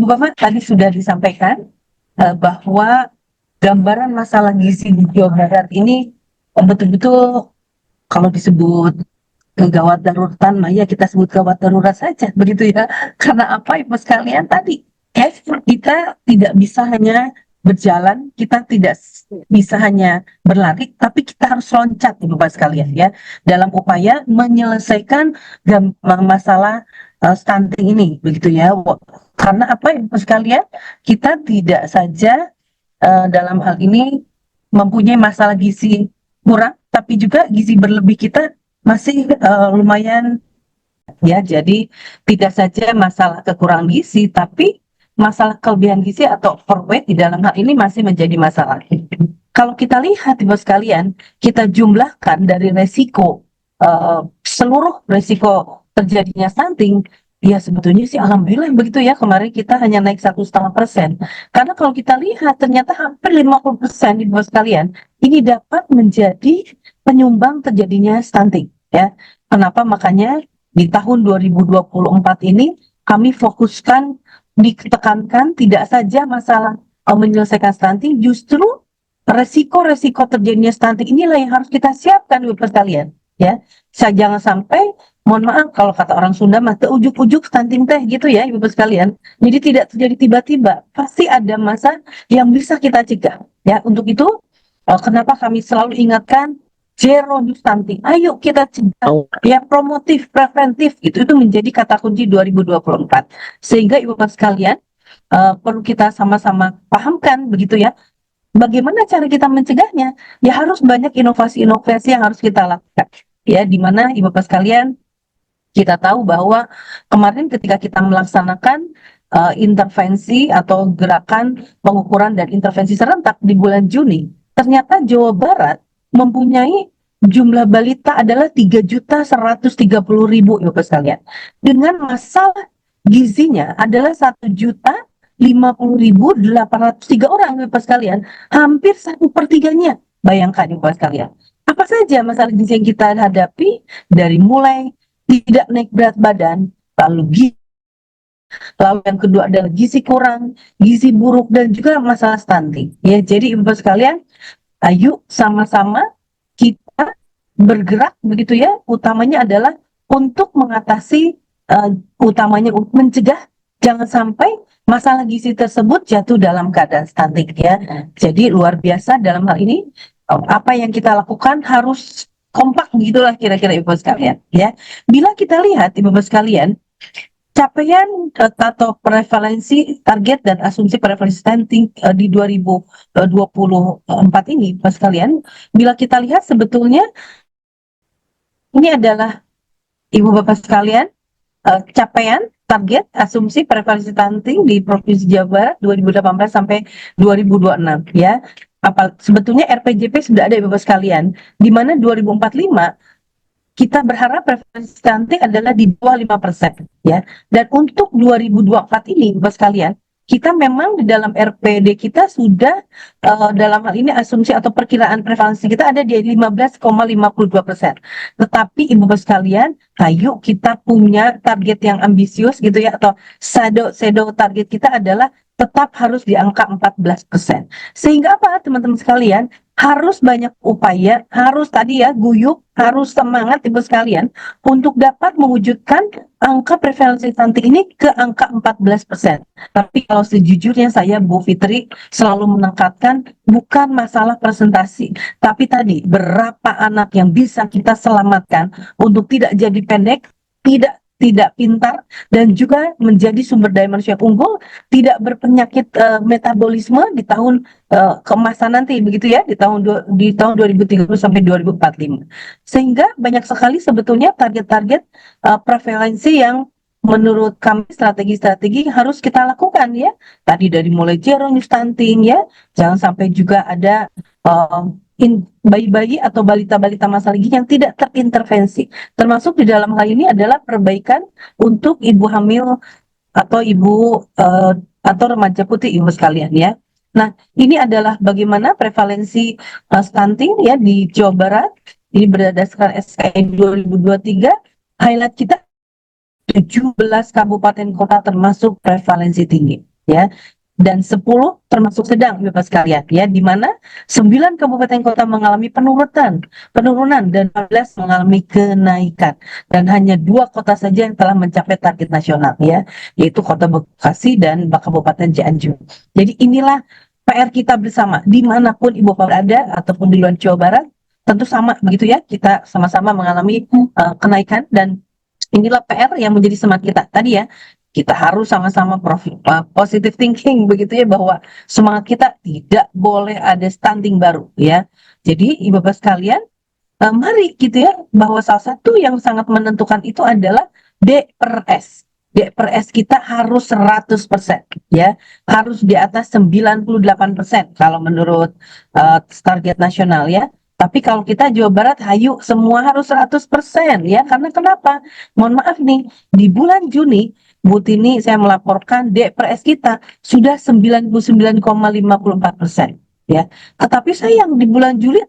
Ibu Bapak tadi sudah disampaikan bahwa gambaran masalah gizi di Jawa Barat ini betul-betul kalau disebut gawat daruratan, ya kita sebut gawat darurat saja, begitu ya. Karena apa, Ibu sekalian tadi, ya, kita tidak bisa hanya berjalan, kita tidak bisa hanya berlari, tapi kita harus loncat, Ibu Bapak sekalian, ya, dalam upaya menyelesaikan masalah stunting ini, begitu ya. Karena apa, Ibu sekalian, kita tidak saja dalam hal ini mempunyai masalah gizi kurang, tapi juga gizi berlebih kita masih lumayan, ya. Jadi tidak saja masalah kekurangan gizi, tapi masalah kelebihan gizi atau overweight di dalam hal ini masih menjadi masalah. Kalau kita lihat, Ibu sekalian, kita jumlahkan dari resiko seluruh resiko terjadinya stunting, ya sebetulnya sih alhamdulillah begitu ya, kemarin kita hanya naik 1,5%. Karena kalau kita lihat ternyata hampir 50%, Ibu sekalian, ini dapat menjadi penyumbang terjadinya stunting, ya. Kenapa? Makanya di tahun 2024 ini kami fokuskan, ditekankan tidak saja masalah menyelesaikan stunting, justru resiko-resiko terjadinya stunting inilah yang harus kita siapkan, Ibu sekalian, ya. Jangan sampai, mohon maaf kalau kata orang Sunda mah ujuk-ujuk stunting teh gitu ya, Ibu sekalian. Jadi tidak terjadi tiba-tiba, pasti ada masa yang bisa kita cegah, ya. Untuk itu kenapa kami selalu ingatkan zero new stunting. Ayo kita cegah, ya, promotif, preventif, itu menjadi kata kunci 2024. Sehingga Ibu Bapak sekalian, perlu kita sama-sama pahamkan begitu ya. Bagaimana cara kita mencegahnya? Ya harus banyak inovasi-inovasi yang harus kita lakukan. Ya, di mana Ibu Bapak sekalian, kita tahu bahwa kemarin ketika kita melaksanakan intervensi atau gerakan pengukuran dan intervensi serentak di bulan Juni, ternyata Jawa Barat mempunyai jumlah balita adalah 3.130.000, Ibu Bapak sekalian. Dengan masalah gizinya adalah 1.050.803 orang, Ibu Bapak sekalian. Hampir 1/3-nya. Bayangkan, Ibu Bapak sekalian. Apa saja masalah gizi yang kita hadapi, dari mulai tidak naik berat badan, lalu yang kedua adalah gizi kurang, gizi buruk, dan juga masalah stunting. Ya, jadi Ibu sekalian, ayo sama-sama kita bergerak begitu ya. Utamanya adalah untuk mengatasi, utamanya untuk mencegah jangan sampai masalah gizi tersebut jatuh dalam keadaan stunting, ya. Jadi luar biasa dalam hal ini, apa yang kita lakukan harus kompak begitulah kira-kira, Ibu sekalian, ya. Bila kita lihat, Ibu sekalian, capaian atau prevalensi target dan asumsi prevalensi stunting di 2024 ini, Ibu sekalian, bila kita lihat sebetulnya ini adalah, Ibu Bapak sekalian, capaian target asumsi prevalensi stunting di Provinsi Jawa Barat 2018 sampai 2026, ya. Sebetulnya RPJP sudah ada, Ibu Bapak sekalian, di mana 2045 kita berharap prevalensi stunting adalah di bawah 5%, ya. Dan untuk 2024 ini, Bapak sekalian, kita memang di dalam RPD kita sudah dalam hal ini asumsi atau perkiraan prevalensi kita ada di 15,52%. Tetapi Ibu Bapak sekalian, ayo kita punya target yang ambisius gitu ya, atau shadow target kita adalah tetap harus di angka 14%. Sehingga apa, teman-teman sekalian? Harus banyak upaya, harus tadi ya guyup, harus semangat Ibu sekalian untuk dapat mewujudkan angka prevalensi stunting ini ke angka 14%. Tapi kalau sejujurnya saya, Bu Fitri, selalu menekankan bukan masalah presentasi, tapi tadi berapa anak yang bisa kita selamatkan untuk tidak jadi pendek, tidak pintar, dan juga menjadi sumber daya manusia unggul, tidak berpenyakit metabolisme di tahun keemasan nanti, begitu ya, di tahun 2030 sampai 2045. Sehingga banyak sekali sebetulnya target-target prevalensi yang menurut kami strategi-strategi harus kita lakukan, ya. Tadi dari mulai zero new stunting, ya, jangan sampai juga ada bayi-bayi atau balita-balita masalah gizi yang tidak terintervensi. Termasuk di dalam hal ini adalah perbaikan untuk ibu hamil atau ibu atau remaja putih, Ibu sekalian, ya. Nah, ini adalah bagaimana prevalensi stunting ya di Jawa Barat. Ini berdasarkan SKI 2023. Highlight kita 17 kabupaten kota termasuk prevalensi tinggi. ya, dan 10 termasuk sedang Bapak sekalian, ya, di mana 9 kabupaten kota mengalami penurunan dan 14 mengalami kenaikan, dan hanya 2 kota saja yang telah mencapai target nasional, ya, yaitu Kota Bekasi dan Kabupaten Cianjur. Jadi inilah PR kita bersama dimanapun Ibu berada ataupun di luar Jawa Barat, tentu sama begitu ya, kita sama-sama mengalami kenaikan, dan inilah PR yang menjadi semangat kita tadi ya. Kita harus sama-sama positive thinking begitu ya, bahwa semangat kita tidak boleh ada stunting baru ya. Jadi Ibu Bapak sekalian, mari gitu ya, bahwa salah satu yang sangat menentukan itu adalah D per S. D per S kita harus 100% ya, harus di atas 98% kalau menurut target nasional ya. Tapi kalau kita Jawa Barat, hayu semua harus 100% ya. Karena kenapa? Mohon maaf nih, di bulan Juni Bu Tini saya melaporkan D per S kita sudah 99,54% ya. Tetapi sayang di bulan Juli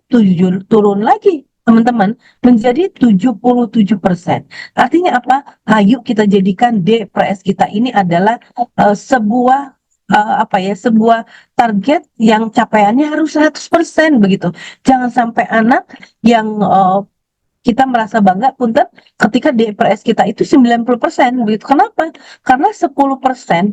turun lagi teman-teman, menjadi 77%. Artinya apa? Ayo kita jadikan D per S kita ini adalah sebuah sebuah target yang capaiannya harus 100% begitu. Jangan sampai anak yang kita merasa bangga punten ketika DPRS kita itu 90% begitu. Kenapa? Karena 10%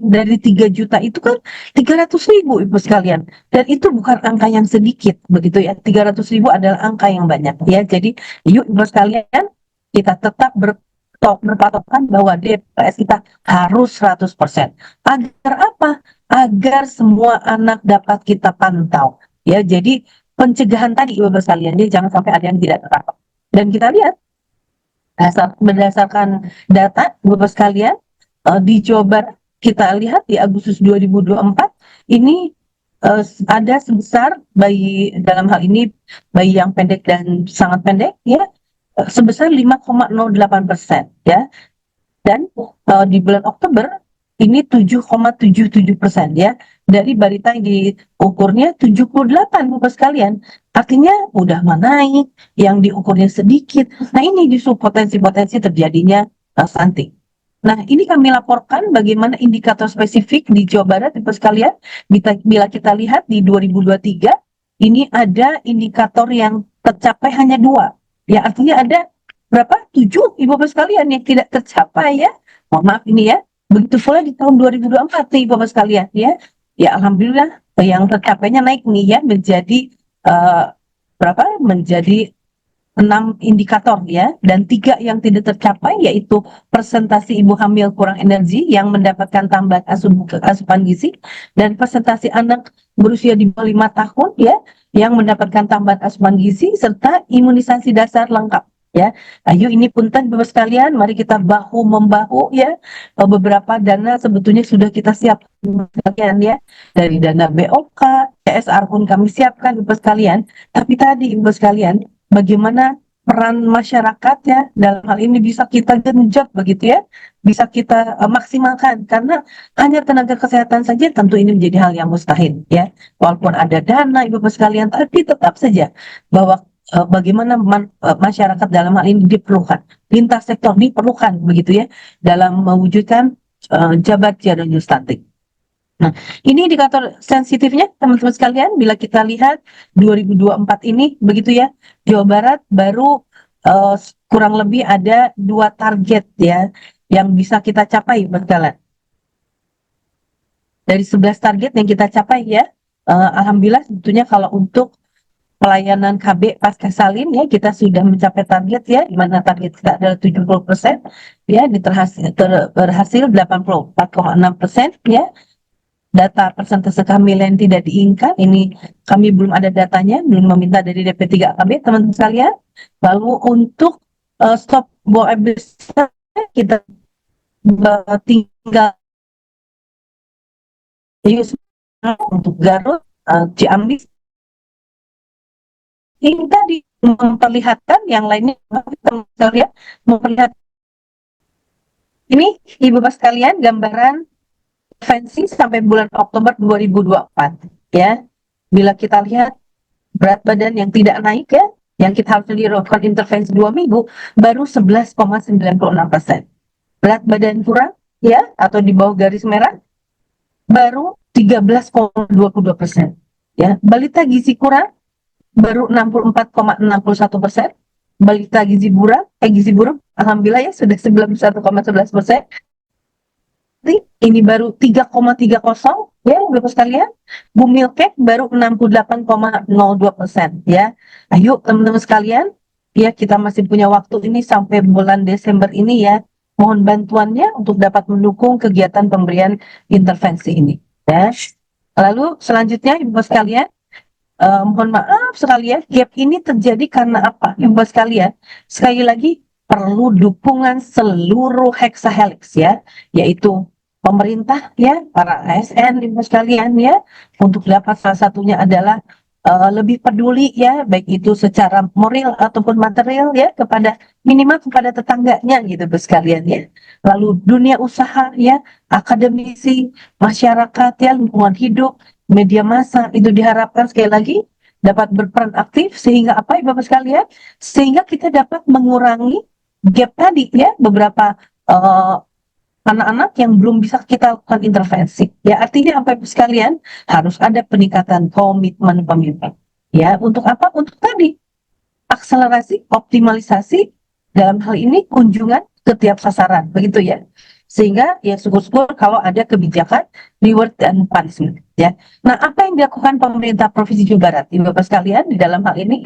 dari 3 juta itu kan 300.000 Ibu sekalian. Dan itu bukan angka yang sedikit begitu ya. 300.000 adalah angka yang banyak ya. Jadi yuk Ibu sekalian, kita tetap berpatokan bahwa DPRS kita harus 100%. Agar apa? Agar semua anak dapat kita pantau. Ya, jadi pencegahan tadi Ibu sekalian, jadi jangan sampai ada yang tidak terpantau. Dan kita lihat berdasarkan data Bapak sekalian, di Jawa Barat kita lihat di Agustus 2024 ini ada sebesar bayi, dalam hal ini bayi yang pendek dan sangat pendek ya, sebesar 5,08% ya. Dan di bulan Oktober ini 7,77% ya, dari balita yang diukurnya 78 Bapak sekalian. Artinya udah naik, yang diukurnya sedikit. Nah ini justru potensi-potensi terjadinya stunting. Nah ini kami laporkan bagaimana indikator spesifik di Jawa Barat Bapak sekalian. Bila kita lihat di 2023 ini ada indikator yang tercapai hanya 2. Ya artinya ada berapa? 7 Ibu Bapak sekalian yang tidak tercapai ya. Mohon maaf ini ya. Begitu pula di tahun 2024 nih Bapak sekalian ya. Ya alhamdulillah yang tercapainya naik nih ya, menjadi berapa? Menjadi 6 indikator ya, dan 3 yang tidak tercapai yaitu presentasi ibu hamil kurang energi yang mendapatkan tambahan asupan gizi, dan presentasi anak berusia di bawah 5 tahun ya yang mendapatkan tambahan asupan gizi, serta imunisasi dasar lengkap ya. Ayo ini punten Bapak sekalian, mari kita bahu membahu ya. Beberapa dana sebetulnya sudah kita siapkan sekalian ya, dari dana BOK, CSR pun kami siapkan Bapak sekalian. Tapi tadi Bapak sekalian, bagaimana peran masyarakat ya dalam hal ini bisa kita genjot begitu ya, bisa kita maksimalkan, karena hanya tenaga kesehatan saja tentu ini menjadi hal yang mustahil ya. Walaupun ada dana Ibu Bapak sekalian, tapi tetap saja bahwa bagaimana masyarakat dalam hal ini diperlukan, lintas sektor diperlukan begitu ya, dalam mewujudkan jabat zero stunting. Nah, ini indikator sensitifnya teman-teman sekalian. Bila kita lihat 2024 ini begitu ya, Jawa Barat baru kurang lebih ada 2 target ya yang bisa kita capai berkala. Dari 11 target yang kita capai ya, alhamdulillah sebetulnya kalau untuk pelayanan KB pasca salin ya, kita sudah mencapai target ya, di mana target kita adalah 70% ya, berhasil 84,6% ya. Data persentase kehamilan tidak diinginkan, ini kami belum ada datanya, belum meminta dari DP3 KB teman-teman sekalian. Lalu untuk stop buang air besar kita tinggal untuk Garut, Ciamis. Ini tadi memperlihatkan yang lainnya, teman-teman sekalian, memperlihatkan ini Ibu Bapak sekalian gambaran intervensi sampai bulan Oktober 2024 ya. Bila kita lihat berat badan yang tidak naik ya, yang kita harus dilakukan intervensi 2 minggu, baru 11,96%. Berat badan kurang ya, atau di bawah garis merah, baru 13,22%. Ya, balita gizi kurang baru 64,61%. Balita gizi buruk, alhamdulillah ya sudah 91,11%. Ini baru 3,30 ya, Bapak sekalian. Bumilkek baru 68,02% ya. Ayo teman-teman sekalian, ya kita masih punya waktu ini sampai bulan Desember ini ya. Mohon bantuannya untuk dapat mendukung kegiatan pemberian intervensi ini ya. Lalu selanjutnya Ibu sekalian, mohon maaf sekali ya, gap ini terjadi karena apa, Ibu sekalian? Sekali lagi, perlu dukungan seluruh hexahelix ya, yaitu pemerintah ya, para ASN, Ibu sekalian ya, untuk dapat salah satunya adalah lebih peduli ya, baik itu secara moral ataupun material ya, kepada minimal kepada tetangganya gitu, Ibu sekalian ya. Lalu dunia usaha ya, akademisi, masyarakat ya, lingkungan hidup, media massa itu diharapkan sekali lagi dapat berperan aktif sehingga apa Bapak sekalian, sehingga kita dapat mengurangi gap tadi ya, beberapa anak-anak yang belum bisa kita lakukan intervensi ya. Artinya apa Bapak sekalian, harus ada peningkatan komitmen pemimpin ya. Untuk apa? Untuk tadi akselerasi optimalisasi, dalam hal ini kunjungan ke tiap sasaran begitu ya, sehingga ya syukur-syukur kalau ada kebijakan reward dan punishment ya. Nah, apa yang dilakukan pemerintah Provinsi Jawa Barat Ibu Bapak sekalian di dalam hal ini?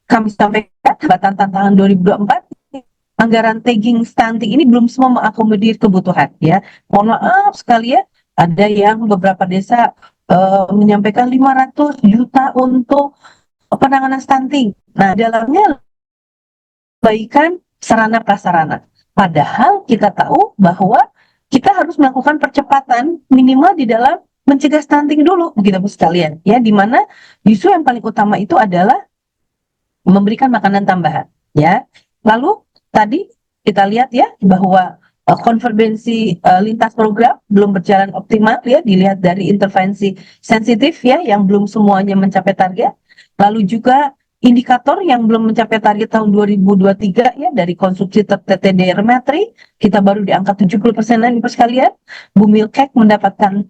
Kami sampaikan hambatan tantangan 2024, anggaran tagging stunting ini belum semua mengakomodir kebutuhan ya. Mohon maaf sekali ya, ada yang beberapa desa menyampaikan 500 juta untuk penanganan stunting. Nah, dalamnya perbaikan sarana prasarana. Padahal kita tahu bahwa kita harus melakukan percepatan minimal di dalam mencegah stunting dulu, begitu Bu sekalian. Ya, di mana justru yang paling utama itu adalah memberikan makanan tambahan. Ya, lalu tadi kita lihat ya bahwa konvergensi lintas program belum berjalan optimal ya, dilihat dari intervensi sensitif ya yang belum semuanya mencapai target. Lalu juga indikator yang belum mencapai target tahun 2023 ya, dari konsumsi TTD Rematri kita baru di angka 70%-an Ibu sekalian. Bumilkek mendapatkan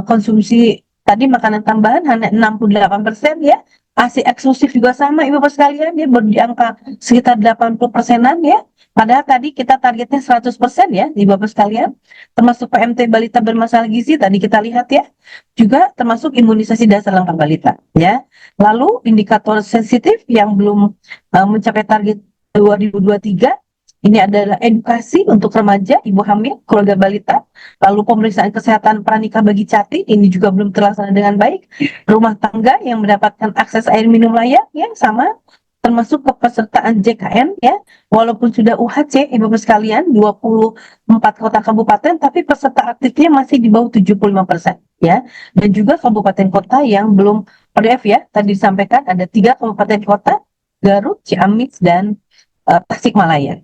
konsumsi tadi makanan tambahan hanya 68% ya. ASI eksklusif juga sama Ibu Bapak sekalian, dia baru di angka sekitar 80%-an ya. Padahal tadi kita targetnya 100% ya Ibu Bapak sekalian. Termasuk PMT balita bermasalah gizi tadi kita lihat ya. Juga termasuk imunisasi dasar lengkap balita ya. Lalu indikator sensitif yang belum mencapai target 2023 ini adalah edukasi untuk remaja, ibu hamil, keluarga balita, lalu pemeriksaan kesehatan pranikah bagi cati, ini juga belum terlaksana dengan baik. Rumah tangga yang mendapatkan akses air minum layak, ya sama, termasuk kepesertaan JKN, ya, walaupun sudah UHC, ibu-ibu sekalian, 24 kota kabupaten, tapi peserta aktifnya masih di bawah 75%, ya. Dan juga kabupaten kota yang belum ODF, ya, tadi disampaikan ada 3 kabupaten kota, Garut, Ciamis, dan Tasikmalaya.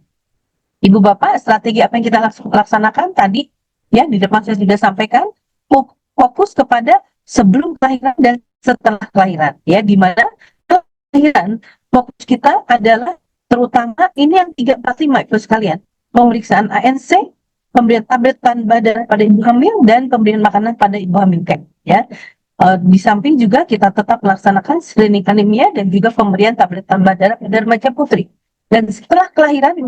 Ibu Bapak, strategi apa yang kita laksanakan tadi, ya di depan saya sudah sampaikan, fokus kepada sebelum kelahiran dan setelah kelahiran, ya, di mana kelahiran fokus kita adalah terutama ini yang 345 Ibu sekalian, pemeriksaan ANC, pemberian tablet tanpa darah pada ibu hamil, dan pemberian makanan pada ibu hamil ya. Di samping juga kita tetap melaksanakan screening anemia dan juga pemberian tablet tambah darah pada remaja putri. Dan setelah kelahiran,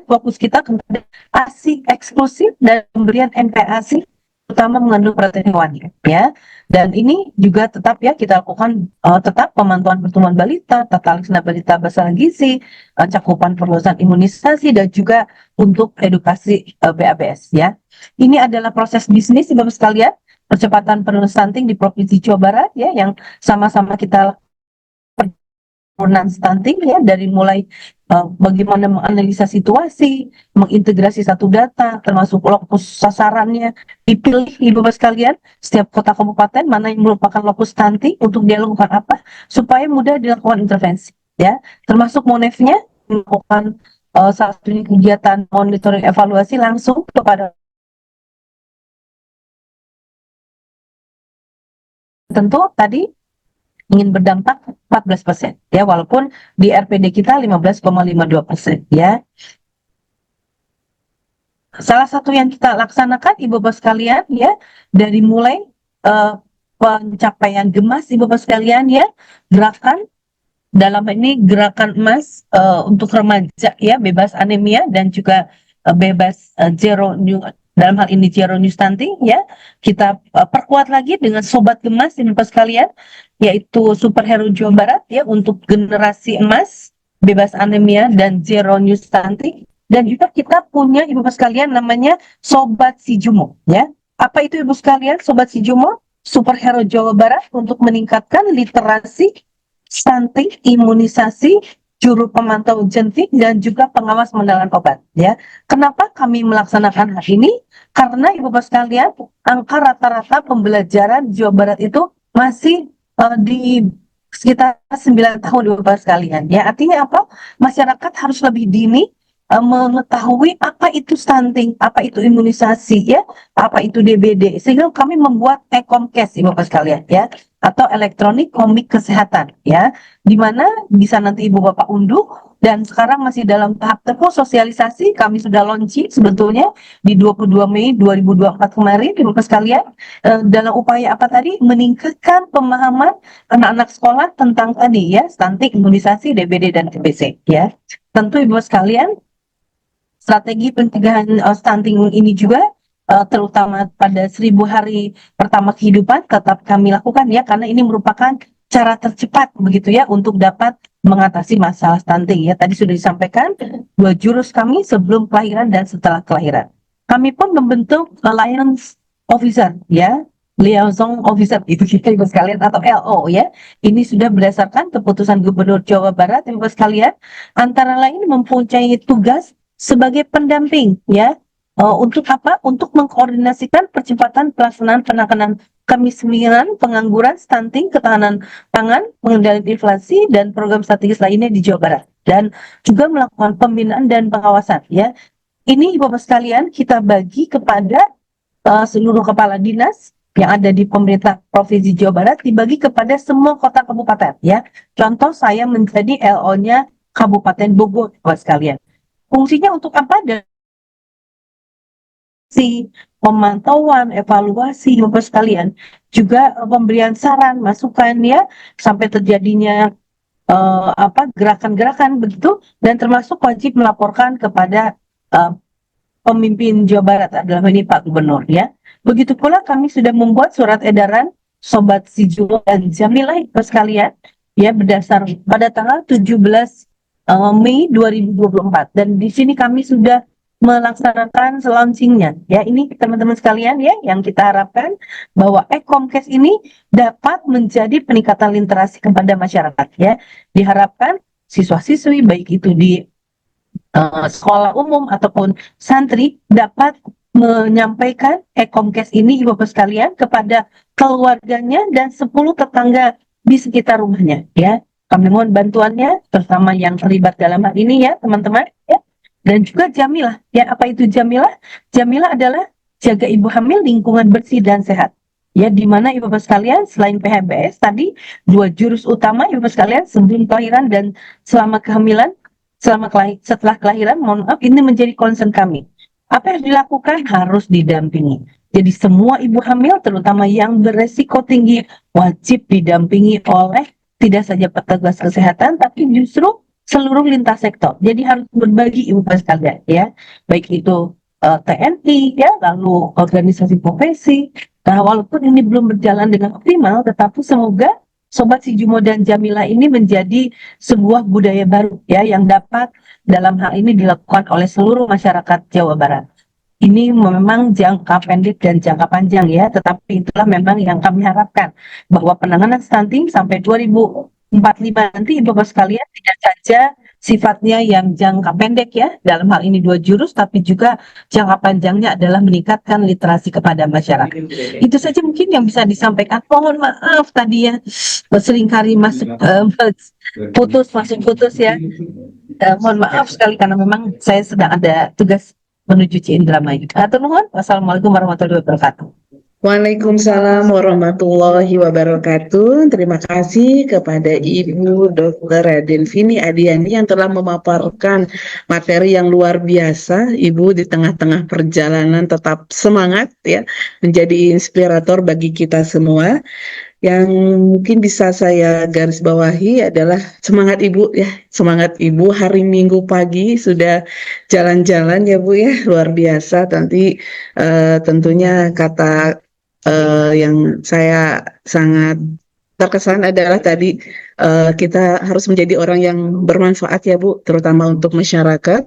fokus kita kepada ASI eksklusif dan pemberian MPASI, terutama mengandung protein hewani, ya. Dan ini juga tetap ya kita lakukan tetap pemantauan pertumbuhan balita, tata laksana balita masalah gizi, cakupan perluasan imunisasi, dan juga untuk edukasi BABS, ya. Ini adalah proses bisnis, Bapak sekalian, percepatan penurunan stunting di Provinsi Jawa Barat, ya, yang sama-sama kita penurunan stunting ya, dari mulai bagaimana menganalisa situasi, mengintegrasi satu data, termasuk lokus sasarannya, dipilih Ibu Bapak sekalian, setiap kota kabupaten mana yang merupakan lokus stunting untuk dia lakukan apa, supaya mudah dilakukan intervensi, ya, termasuk Monefnya melakukan salah satu kegiatan monitoring evaluasi langsung kepada tentu tadi ingin berdampak 14%, ya, walaupun di RPD kita 15,52%, ya. Salah satu yang kita laksanakan Ibu Bapak sekalian, ya, dari mulai eh, pencapaian gemas Ibu Bapak sekalian ya, gerakan dalam ini gerakan emas untuk remaja ya, bebas anemia dan juga bebas zero new, dalam hal ini zero new stunting ya. Kita perkuat lagi dengan sobat gemas Ibu Bapak sekalian, yaitu superhero Jawa Barat ya, untuk generasi emas bebas anemia dan zero new stunting. Dan juga kita punya Ibu Bapak sekalian namanya Sobat Sijumo ya. Apa itu Ibu sekalian Sobat Sijumo? Superhero Jawa Barat untuk meningkatkan literasi stunting, imunisasi, juru pemantau jentik, dan juga pengawas pengendalian obat. Ya, kenapa kami melaksanakan hal ini? Karena Ibu Bapak sekalian, angka rata-rata pembelajaran Jawa Barat itu masih di sekitar 9 tahun Ibu Bapak sekalian. Ya, artinya apa? Masyarakat harus lebih dini mengetahui apa itu stunting, apa itu imunisasi, ya, apa itu DBD, sehingga kami membuat e-komkes Ibu Bapak sekalian, ya, atau elektronik komik kesehatan ya, di mana bisa nanti Ibu Bapak unduh, dan sekarang masih dalam tahap tempo sosialisasi. Kami sudah launching sebetulnya di 22 Mei 2024 kemarin Ibu Bapak sekalian, dalam upaya apa tadi? Meningkatkan pemahaman anak-anak sekolah tentang tadi ya, stunting, imunisasi, DBD dan TBC ya. Tentu Ibu Bapak sekalian, strategi pencegahan stunting ini juga terutama pada 1.000 hari pertama kehidupan tetap kami lakukan ya, karena ini merupakan cara tercepat begitu ya untuk dapat mengatasi masalah stunting ya. Tadi sudah disampaikan 2 jurus kami sebelum kelahiran dan setelah kelahiran. Kami pun membentuk Alliance Officer ya, Liaison Officer itu kita Ibu sekalian, atau LO ya. Ini sudah berdasarkan keputusan Gubernur Jawa Barat Ibu sekalian, antara lain mempunyai tugas sebagai pendamping ya, untuk apa? Untuk mengkoordinasikan percepatan pelaksanaan penanganan kemiskinan, pengangguran, stunting, ketahanan pangan, pengendalian inflasi, dan program strategis lainnya di Jawa Barat, dan juga melakukan pembinaan dan pengawasan ya. Ini Bapak sekalian kita bagi kepada seluruh kepala dinas yang ada di pemerintah Provinsi Jawa Barat, dibagi kepada semua kota kabupaten ya. Contoh saya menjadi LO-nya Kabupaten Bogor Bapak sekalian. Fungsinya untuk apa? Dan pemantauan, evaluasi Bapak sekalian, juga pemberian saran, masukan ya, sampai terjadinya gerakan-gerakan begitu, dan termasuk wajib melaporkan kepada uh, pemimpin Jawa Barat, adalah ini Pak Gubernur ya. Begitu pula kami sudah membuat surat edaran Sobat Sijumo dan Jamilah Bapak sekalian ya, berdasar pada tanggal 17 Mei 2024, dan di sini kami sudah melaksanakan launchingnya ya. Ini teman-teman sekalian ya, yang kita harapkan bahwa e-komkes ini dapat menjadi peningkatan literasi kepada masyarakat ya. Diharapkan siswa-siswi baik itu di sekolah umum ataupun santri dapat menyampaikan e-komkes ini Ibu Bapak sekalian kepada keluarganya dan 10 tetangga di sekitar rumahnya ya. Kami mohon bantuannya, terutama yang terlibat dalam hal ini ya teman-teman ya. Dan juga Jamilah ya. Apa itu Jamilah? Jamilah adalah jaga ibu hamil lingkungan bersih dan sehat ya, di mana Ibu Bapak sekalian selain PHBS tadi, 2 jurus utama Ibu Bapak sekalian sebelum kelahiran dan selama kehamilan, setelah kelahiran, mohon maaf, ini menjadi concern kami. Apa yang dilakukan? Harus didampingi. Jadi semua ibu hamil, terutama yang beresiko tinggi, wajib didampingi oleh tidak saja petugas kesehatan, tapi justru seluruh lintas sektor. Jadi harus berbagi Ibu Bapak sekalian ya, baik itu TNI ya, lalu organisasi profesi. Nah, walaupun ini belum berjalan dengan optimal, tetapi semoga Sobat Sijumo dan Jamilah ini menjadi sebuah budaya baru ya, yang dapat dalam hal ini dilakukan oleh seluruh masyarakat Jawa Barat. Ini memang jangka pendek dan jangka panjang ya, tetapi itulah memang yang kami harapkan, bahwa penanganan stunting sampai 2045 nanti Ibu Bapak sekalian tidak saja sifatnya yang jangka pendek ya, dalam hal ini 2 jurus, tapi juga jangka panjangnya adalah meningkatkan literasi kepada masyarakat. Itu saja mungkin yang bisa disampaikan. Mohon maaf tadi ya, seringkali masuk putus ya. Mohon maaf sekali karena memang saya sedang ada tugas menuju Ciindramayu. Atur nuhun. Wassalamualaikum warahmatullahi wabarakatuh. Waalaikumsalam warahmatullahi wabarakatuh. Terima kasih kepada Ibu Dr. Raden Vini Adiani yang telah memaparkan materi yang luar biasa. Ibu di tengah-tengah perjalanan tetap semangat ya, menjadi inspirator bagi kita semua. Yang mungkin bisa saya garis bawahi adalah semangat Ibu ya, semangat Ibu hari Minggu pagi sudah jalan-jalan ya Bu ya, luar biasa. Nanti tentunya kata yang saya sangat terkesan adalah tadi kita harus menjadi orang yang bermanfaat ya Bu, terutama untuk masyarakat.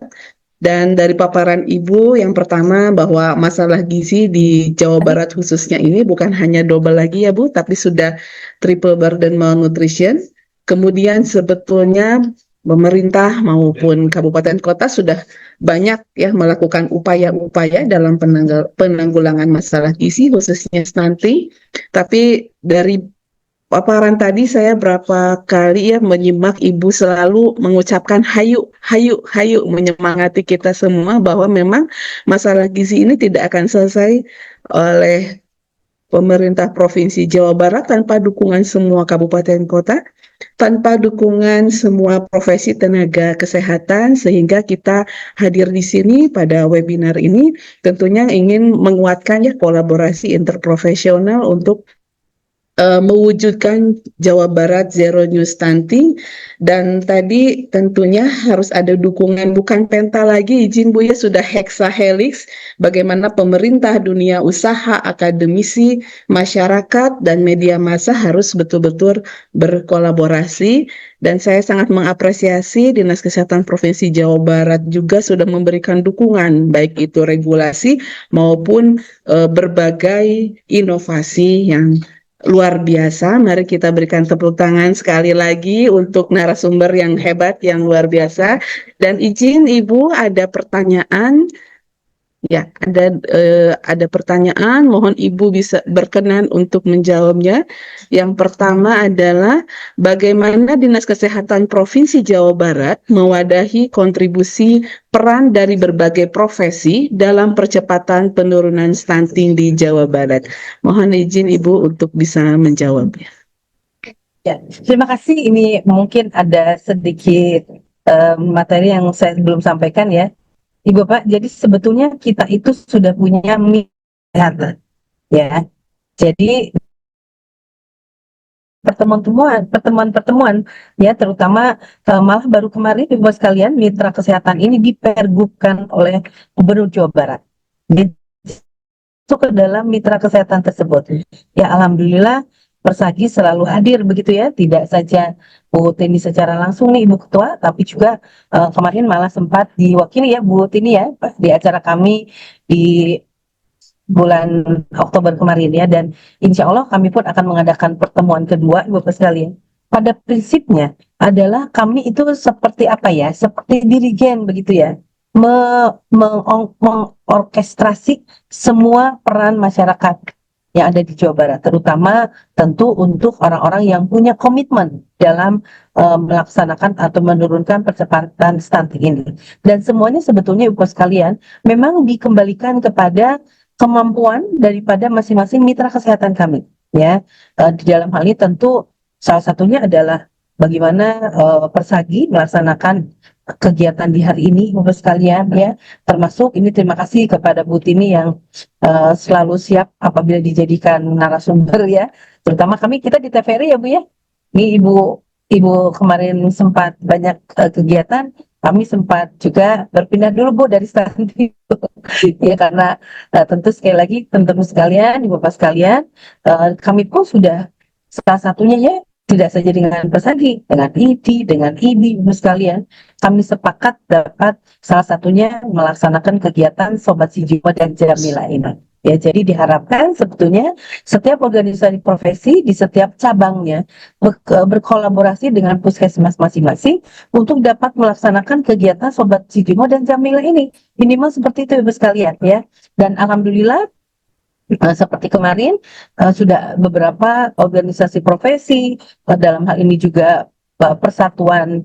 Dan dari paparan Ibu yang pertama bahwa masalah gizi di Jawa Barat khususnya ini bukan hanya double lagi ya Bu, tapi sudah triple burden malnutrition. Kemudian sebetulnya pemerintah maupun kabupaten kota sudah banyak ya melakukan upaya-upaya dalam penanggulangan masalah gizi khususnya stunting. Tapi dari paparan tadi saya berapa kali ya menyimak Ibu selalu mengucapkan hayu, hayu, hayu, menyemangati kita semua bahwa memang masalah gizi ini tidak akan selesai oleh pemerintah Provinsi Jawa Barat tanpa dukungan semua kabupaten kota, tanpa dukungan semua profesi tenaga kesehatan, sehingga kita hadir di sini pada webinar ini tentunya ingin menguatkan ya kolaborasi interprofesional untuk mewujudkan Jawa Barat Zero New Stunting. Dan tadi tentunya harus ada dukungan bukan penta lagi, izin Bu ya, sudah hexahelix, bagaimana pemerintah, dunia usaha, akademisi, masyarakat, dan media massa harus betul-betul berkolaborasi. Dan saya sangat mengapresiasi Dinas Kesehatan Provinsi Jawa Barat juga sudah memberikan dukungan, baik itu regulasi maupun berbagai inovasi yang luar biasa. Mari kita berikan tepuk tangan sekali lagi untuk narasumber yang hebat, yang luar biasa. Dan izin Ibu ada pertanyaan. Ya, ada pertanyaan. Mohon Ibu bisa berkenan untuk menjawabnya. Yang pertama adalah bagaimana Dinas Kesehatan Provinsi Jawa Barat mewadahi kontribusi peran dari berbagai profesi dalam percepatan penurunan stunting di Jawa Barat. Mohon izin Ibu untuk bisa menjawabnya. Ya, terima kasih. Ini mungkin ada sedikit materi yang saya belum sampaikan ya, Ibu Pak. Jadi sebetulnya kita itu sudah punya mitra ya. Jadi pertemuan-pertemuan ya, terutama malah baru kemarin Ibu sekalian, mitra kesehatan ini dipergubkan oleh Gubernur Jawa Barat. Jadi, masuk ke dalam mitra kesehatan tersebut. Ya, alhamdulillah Persagi selalu hadir begitu ya, tidak saja Bu Tini secara langsung nih Ibu Ketua, tapi juga kemarin malah sempat diwakili ya Bu Tini ya di acara kami di bulan Oktober kemarin ya, dan insya Allah kami pun akan mengadakan pertemuan kedua Ibu sekalian. Pada prinsipnya adalah kami itu seperti apa ya, seperti dirigen begitu ya, mengorkestrasi semua peran masyarakat yang ada di Jawa Barat, terutama tentu untuk orang-orang yang punya komitmen dalam melaksanakan atau menurunkan percepatan stunting ini. Dan semuanya sebetulnya Ibu sekalian memang dikembalikan kepada kemampuan daripada masing-masing mitra kesehatan kami ya. Di dalam hal ini tentu salah satunya adalah bagaimana Persagi melaksanakan kegiatan di hari ini Bapak sekalian ya, termasuk ini terima kasih kepada Bu Tini yang selalu siap apabila dijadikan narasumber ya, terutama kita di TVRI ya Bu ya. Ini Ibu kemarin sempat banyak kegiatan, kami sempat juga berpindah dulu Bu dari stunting ya, karena tentu sekali lagi teman-teman sekalian, Ibu Bapak sekalian, kami pun sudah salah satunya ya, tidak saja dengan Persagi, dengan ID, dengan IBI, Ibu sekalian, kami sepakat dapat salah satunya melaksanakan kegiatan Sobat Sijima dan Jamila ini. Ya, jadi diharapkan sebetulnya setiap organisasi profesi di setiap cabangnya berkolaborasi dengan puskesmas masing-masing untuk dapat melaksanakan kegiatan Sobat Sijimo dan Jamila ini. Minimal seperti itu Ibu sekalian ya. Dan alhamdulillah seperti kemarin sudah beberapa organisasi profesi, dalam hal ini juga persatuan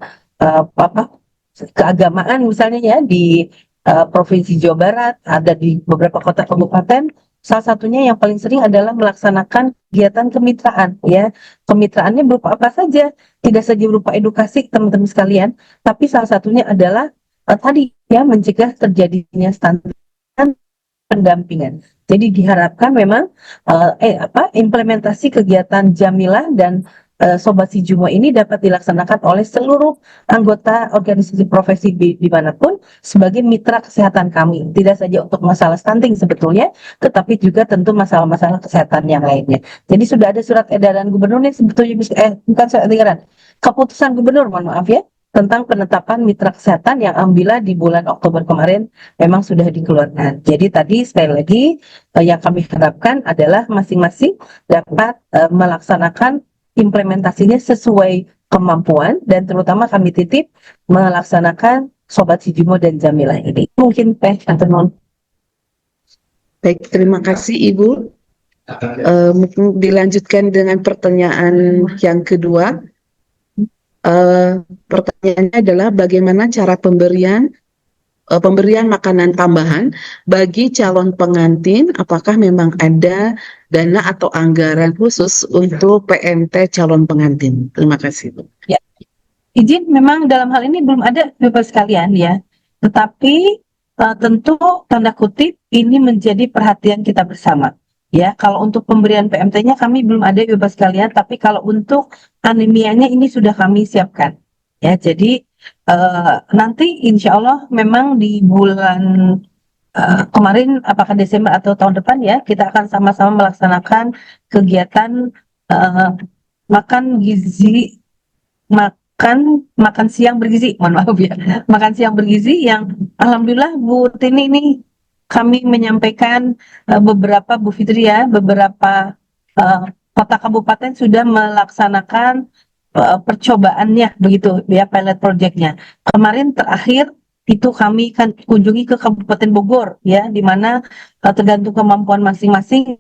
keagamaan misalnya ya di Provinsi Jawa Barat, ada di beberapa kota kabupaten, salah satunya yang paling sering adalah melaksanakan kegiatan kemitraan, ya. Kemitraannya berupa apa saja? Tidak saja berupa edukasi, teman-teman sekalian, tapi salah satunya adalah tadi ya, mencegah terjadinya stunting dan pendampingan. Jadi diharapkan memang implementasi kegiatan Jamilah dan Sobat Si Jumo ini dapat dilaksanakan oleh seluruh anggota organisasi profesi dimanapun sebagai mitra kesehatan kami. Tidak saja untuk masalah stunting sebetulnya, tetapi juga tentu masalah-masalah kesehatan yang lainnya. Jadi sudah ada surat edaran gubernur nih sebetulnya, bukan surat edaran, keputusan gubernur, mohon maaf ya, tentang penetapan mitra kesehatan yang ambillah di bulan Oktober kemarin memang sudah dikeluarkan. Jadi tadi sekali lagi yang kami harapkan adalah masing-masing dapat melaksanakan implementasinya sesuai kemampuan, dan terutama kami titip melaksanakan Sobat Si Jumo dan Jamilah ini. Mungkin Teh Anton. Baik, terima kasih Ibu. Mungkin dilanjutkan dengan pertanyaan yang kedua. Pertanyaannya adalah bagaimana cara pemberian makanan tambahan bagi calon pengantin, apakah memang ada dana atau anggaran khusus untuk PMT calon pengantin? Terima kasih, Bu. Ya, izin memang dalam hal ini belum ada Bapak sekalian ya, tetapi tentu tanda kutip ini menjadi perhatian kita bersama. Ya, kalau untuk pemberian PMT-nya kami belum ada Bapak sekalian, tapi kalau untuk anemianya ini sudah kami siapkan. Ya, jadi nanti insya Allah memang di bulan kemarin, apakah Desember atau tahun depan ya, kita akan sama-sama melaksanakan kegiatan makan gizi, makan siang bergizi, mohon maaf ya, makan siang bergizi yang alhamdulillah Bu Tini ini kami menyampaikan beberapa, Bu Fitri ya, beberapa kota kabupaten sudah melaksanakan percobaannya begitu ya, pilot projectnya. Kemarin terakhir itu kami kan kunjungi ke Kabupaten Bogor ya, di mana tergantung kemampuan masing-masing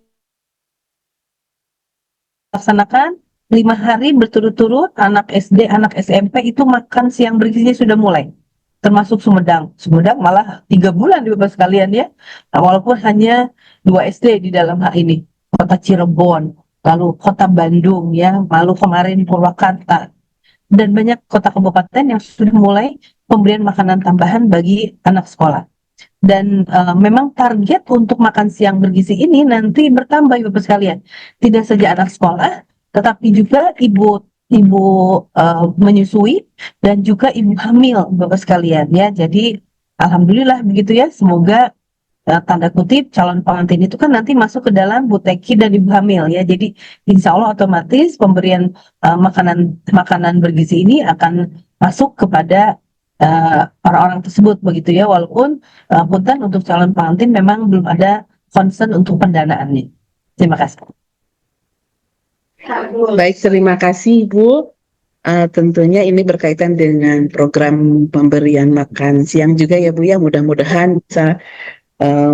laksanakan 5 hari berturut-turut anak SD, anak SMP itu makan siang bergizi sudah mulai. Termasuk Sumedang. Sumedang malah 3 bulan di Bapak sekalian ya. Nah, walaupun hanya 2 SD di dalam hal ini. Kota Cirebon, lalu Kota Bandung ya, lalu kemarin Purwakarta, dan banyak kota kabupaten yang sudah mulai pemberian makanan tambahan bagi anak sekolah. Dan memang target untuk makan siang bergizi ini nanti bertambah Bapak sekalian. Tidak saja anak sekolah, tetapi juga ibu menyusui dan juga ibu hamil Bapak sekalian ya. Jadi alhamdulillah begitu ya. Semoga tanda kutip calon pengantin itu kan nanti masuk ke dalam buteki dan ibu hamil ya. Jadi insya Allah otomatis pemberian makanan bergizi ini akan masuk kepada orang-orang tersebut begitu ya. Walaupun punten untuk calon pengantin memang belum ada concern untuk pendanaannya. Terima kasih. Baik, terima kasih Bu. Tentunya ini berkaitan dengan program pemberian makan siang juga ya Bu ya. Mudah-mudahan bisa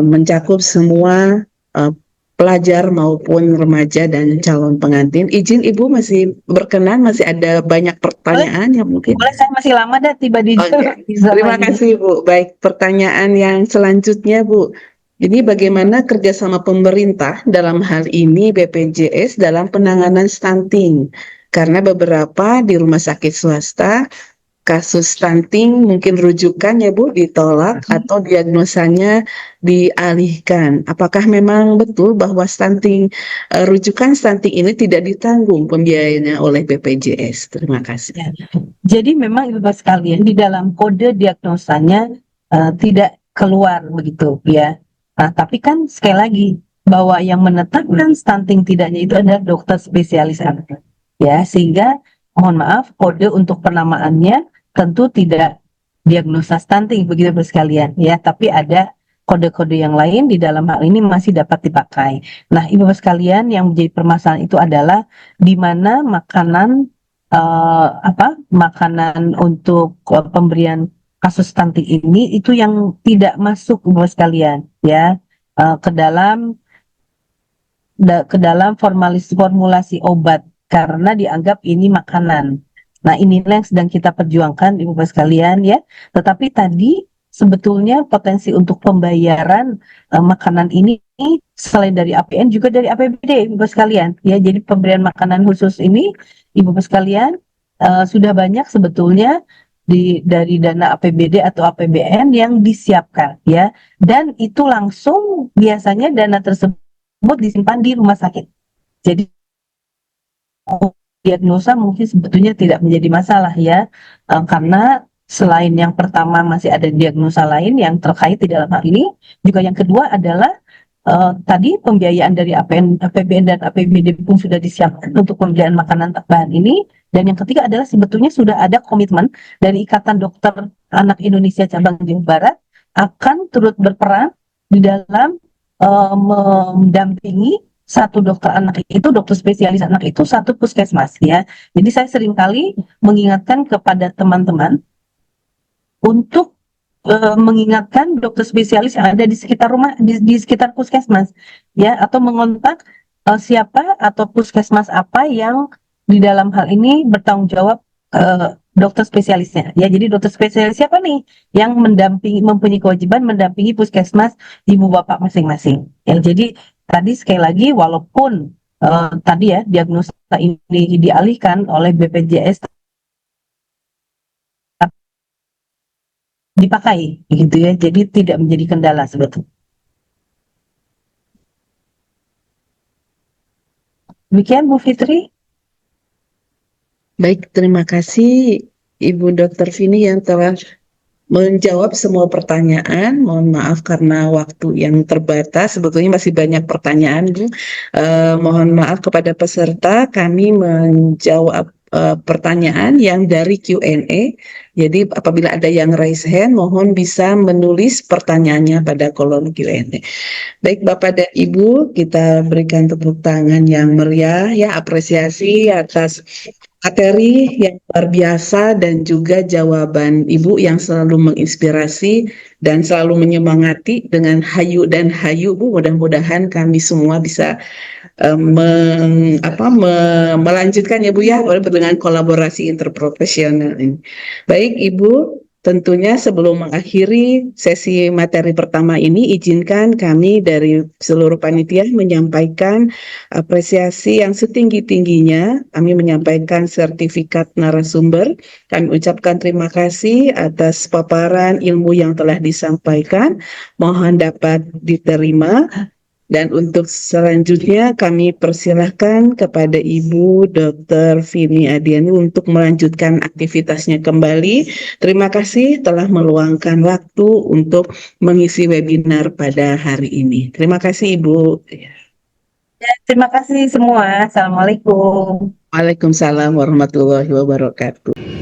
mencakup semua pelajar maupun remaja dan calon pengantin. Izin Ibu masih berkenan, masih ada banyak pertanyaan yang mungkin. Boleh, saya masih lama dah tiba di Terima kasih Bu. Baik, pertanyaan yang selanjutnya Bu. Ini bagaimana kerjasama pemerintah dalam hal ini BPJS dalam penanganan stunting? Karena beberapa di rumah sakit swasta kasus stunting mungkin rujukan ya Bu ditolak atau diagnosanya dialihkan. Apakah memang betul bahwa rujukan stunting ini tidak ditanggung pembiayaannya oleh BPJS? Terima kasih. Ya. Jadi memang Ibu Bapak sekalian di dalam kode diagnosanya tidak keluar begitu ya. Nah, tapi kan sekali lagi bahwa yang menetapkan stunting tidaknya itu adalah dokter spesialis anak. Ya, sehingga mohon maaf kode untuk penamaannya tentu tidak diagnosa stunting begitu Bapak sekalian ya, tapi ada kode-kode yang lain di dalam hal ini masih dapat dipakai. Nah, Ibu Bapak sekalian, yang menjadi permasalahan itu adalah di mana makanan makanan untuk pemberian kasus stunting ini itu yang tidak masuk Ibu sekalian ya ke dalam formulasi obat karena dianggap ini makanan. Nah, inilah yang sedang kita perjuangkan Ibu sekalian ya. Tetapi tadi sebetulnya potensi untuk pembayaran makanan ini selain dari APN juga dari APBD, Ibu sekalian. Ya, jadi pemberian makanan khusus ini, Ibu sekalian, sudah banyak sebetulnya dari dana APBD atau APBN yang disiapkan, ya. Dan itu langsung biasanya dana tersebut disimpan di rumah sakit. Jadi diagnosa mungkin sebetulnya tidak menjadi masalah ya, karena selain yang pertama masih ada diagnosa lain yang terkait di dalam hal ini, juga yang kedua adalah tadi pembiayaan dari APN, APBN dan APBD pun sudah disiapkan untuk pemberian makanan tambahan ini, dan yang ketiga adalah sebetulnya sudah ada komitmen dari Ikatan Dokter Anak Indonesia Cabang Jawa Barat akan turut berperan di dalam mendampingi satu dokter anak itu, dokter spesialis anak itu satu puskesmas ya. Jadi saya seringkali mengingatkan kepada teman-teman untuk mengingatkan dokter spesialis yang ada di sekitar rumah, di sekitar puskesmas ya, atau mengontak siapa atau puskesmas apa yang di dalam hal ini bertanggung jawab dokter spesialisnya ya. Jadi dokter spesialis siapa nih yang mendampingi, mempunyai kewajiban mendampingi puskesmas ibu bapak masing-masing ya. Jadi tadi sekali lagi, walaupun tadi ya diagnosa ini dialihkan oleh BPJS dipakai gitu ya, jadi tidak menjadi kendala sebetulnya. Demikian Bu Fitri. Baik, terima kasih Ibu Dr. Vini yang telah menjawab semua pertanyaan. Mohon maaf karena waktu yang terbatas. Sebetulnya masih banyak pertanyaan, Bu. Mohon maaf kepada peserta, kami menjawab pertanyaan yang dari Q&A. Jadi apabila ada yang raise hand, mohon bisa menulis pertanyaannya pada kolom Q&A. Baik Bapak dan Ibu, kita berikan tepuk tangan yang meriah ya, apresiasi atas materi yang luar biasa dan juga jawaban Ibu yang selalu menginspirasi dan selalu menyemangati dengan hayu dan hayu, Bu. Mudah-mudahan kami semua bisa melanjutkan ya Bu ya dengan kolaborasi interprofesional ini. Baik Ibu, tentunya sebelum mengakhiri sesi materi pertama ini, izinkan kami dari seluruh panitia menyampaikan apresiasi yang setinggi-tingginya. Kami menyampaikan sertifikat narasumber. Kami ucapkan terima kasih atas paparan ilmu yang telah disampaikan. Mohon dapat diterima. Dan untuk selanjutnya kami persilahkan kepada Ibu Dr. Vini Adiani untuk melanjutkan aktivitasnya kembali. Terima kasih telah meluangkan waktu untuk mengisi webinar pada hari ini. Terima kasih Ibu. Terima kasih semua. Assalamualaikum. Waalaikumsalam warahmatullahi wabarakatuh.